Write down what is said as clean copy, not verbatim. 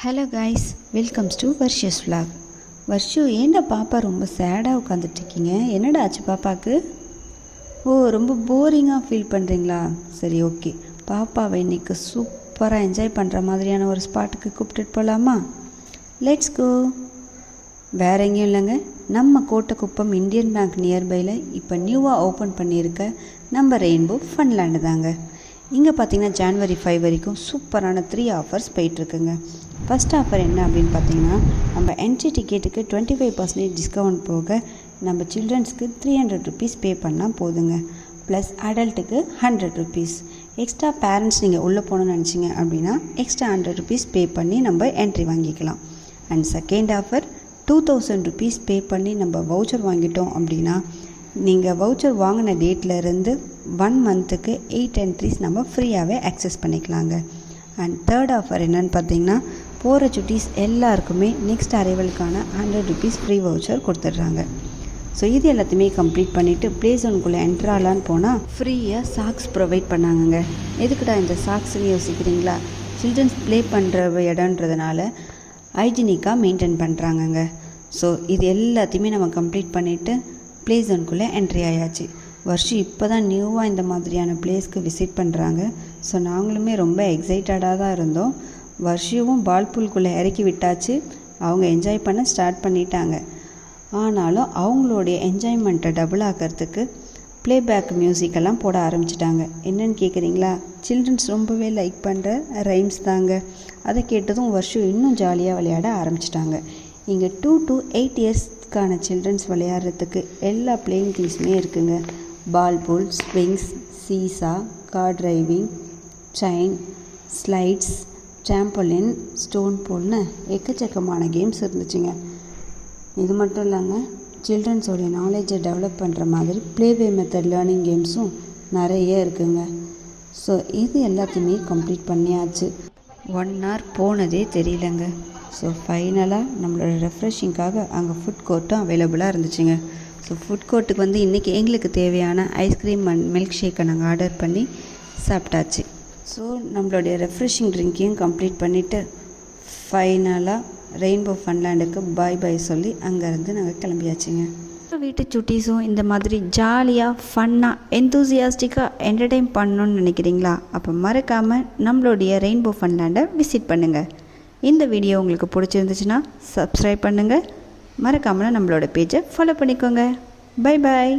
Hello guys, welcomes to Varsha's vlog. Varshu, ஏன்டா பாப்பா ரொம்ப சேடாக உட்காந்துட்ருக்கீங்க? என்னடா ஆச்சு பாப்பாவுக்கு? ஓ, ரொம்ப போரிங்காக ஃபீல் பண்ணுறீங்களா? சரி, ஓகே. பாப்பாவை இன்றைக்கி சூப்பராக என்ஜாய் பண்ணுற மாதிரியான ஒரு ஸ்பாட்டுக்கு கூப்பிட்டுட்டு போகலாமா? Let's go. வேறு எங்கேயும் இல்லைங்க, நம்ம கோட்டக்குப்பம் இந்தியன் பேங்க் நியர்பையில் இப்போ நியூவாக ஓப்பன் பண்ணியிருக்க நம்ம ரெயின்போ ஃபன்லேண்டு தாங்க. இங்கே பார்த்தீங்கன்னா January 5 வரைக்கும் சூப்பரான 3 ஆஃபர்ஸ் போயிட்டுருக்குங்க. ஃபஸ்ட் ஆஃபர் என்ன அப்படின்னு பார்த்தீங்கன்னா, நம்ம என்ட்ரி டிக்கெட்டுக்கு 25% டிஸ்கவுண்ட் போக நம்ம சில்ட்ரன்ஸ்க்கு 300 ருபீஸ் பே பண்ணால் போதுங்க. ப்ளஸ் அடல்ட்டுக்கு 100 ருபீஸ். எக்ஸ்ட்ரா பேரண்ட்ஸ் நீங்கள் உள்ளே போகணுன்னு நினச்சிங்க அப்படின்னா எக்ஸ்ட்ரா 100 ருபீஸ் பே பண்ணி நம்ம என்ட்ரி வாங்கிக்கலாம். And second offer 2000 rupees pay பண்ணி நம்ம வவுச்சர் வாங்கிட்டோம் அப்படின்னா நீங்கள் வவுச்சர் வாங்கின டேட்லேருந்து 1 மந்த்துக்கு 8 என்ட்ரிஸ் நம்ம ஃப்ரீயாகவே அக்சஸ் பண்ணிக்கலாங்க. அண்ட் தேர்ட் ஆஃபர் என்னென்னு பார்த்தீங்கன்னா, போகிற சுட்டீஸ் எல்லாருக்குமே நெக்ஸ்ட் அரைவலுக்கான 100 ருபீஸ் ஃப்ரீ வவுச்சர் கொடுத்துட்றாங்க. ஸோ இது எல்லாத்தையுமே கம்ப்ளீட் பண்ணிவிட்டு ப்ளே ஜோனுக்குள்ளே என்ட்ராலான்னு போனால் ஃப்ரீயாக சாக்ஸ் ப்ரொவைட் பண்ணாங்கங்க. எதுக்குடா இந்த சாக்ஸ்ன்னு யோசிக்கிறீங்களா? சில்ட்ரன்ஸ் ப்ளே பண்ணுற இடன்றதுனால ஹைஜீனிக்காக மெயின்டைன் பண்ணுறாங்கங்க. ஸோ இது எல்லாத்தையுமே நம்ம கம்ப்ளீட் பண்ணிவிட்டு ப்ளே ஜோனுக்குள்ளே என்ட்ரி ஆயாச்சு. வருஷம் இப்போ தான் நியூவாக இந்த மாதிரியான பிளேஸ்க்கு விசிட் பண்ணுறாங்க. ஸோ நாங்களுமே ரொம்ப எக்ஸைட்டடாக தான் இருந்தோம். வருஷமும் பால் பூல்குள்ளே இறக்கி விட்டாச்சு. அவங்க என்ஜாய் பண்ண ஸ்டார்ட் பண்ணிட்டாங்க. ஆனாலும் அவங்களுடைய என்ஜாய்மெண்ட்டை டபுள் ஆக்கிறதுக்கு ப்ளேபேக் மியூசிக்கெல்லாம் போட ஆரம்பிச்சிட்டாங்க. என்னென்னு கேட்குறீங்களா? சில்ட்ரன்ஸ் ரொம்பவே லைக் பண்ணுற ரைம்ஸ் தாங்க. அதை கேட்டதும் வருஷம் இன்னும் ஜாலியாக விளையாட ஆரம்பிச்சிட்டாங்க. இங்கே 2 to 8 இயர்ஸ்க்கான சில்ட்ரன்ஸ் விளையாடுறதுக்கு எல்லா பிளேயிங் திங்ஸுமே இருக்குங்க. Ball pool, swings, seesaw, car driving, chain, slides, trampoline, stone பூல்னு எக்கச்சக்கமான கேம்ஸ் இருந்துச்சுங்க. இது மட்டும் இல்லாமல் சில்ட்ரன்ஸோடைய நாலேஜை டெவலப் பண்ணுற மாதிரி ப்ளேவே மெத்தட் லேர்னிங் கேம்ஸும் நிறைய இருக்குங்க. ஸோ இது எல்லாத்தையுமே கம்ப்ளீட் பண்ணியாச்சு. 1 hour போனதே தெரியலங்க. ஸோ ஃபைனலாக நம்மளோட ரெஃப்ரெஷிங்காக அங்கே ஃபுட் கோர்ட்டும் அவைலபிளாக இருந்துச்சுங்க. ஸோ ஃபுட் கோர்ட்டுக்கு வந்து இன்றைக்கி எங்களுக்கு தேவையான ஐஸ்கிரீம் அண்ட் மில்க் ஷேக்கை நாங்கள் ஆர்டர் பண்ணி சாப்பிட்டாச்சு. ஸோ நம்மளுடைய ரெஃப்ரெஷிங் ட்ரிங்க்கையும் கம்ப்ளீட் பண்ணிவிட்டு ஃபைனலாக ரெயின்போ ஃபன்லேண்டுக்கு பாய் பாய் சொல்லி அங்கேருந்து நாங்கள் கிளம்பியாச்சுங்க. வீட்டு சுட்டீஸும் இந்த மாதிரி ஜாலியாக ஃபன்னாக எந்தூசியாஸ்டிக்காக என்டர்டெயின் பண்ணணுன்னு நினைக்கிறீங்களா? அப்போ மறக்காமல் நம்மளுடைய ரெயின்போ ஃபன்லேண்டை விசிட் பண்ணுங்கள். இந்த வீடியோ உங்களுக்கு பிடிச்சிருந்துச்சுன்னா சப்ஸ்கிரைப் பண்ணுங்கள். மறக்காமல் நம்மளோட பேஜை ஃபாலோ பண்ணிக்கோங்க. Bye bye.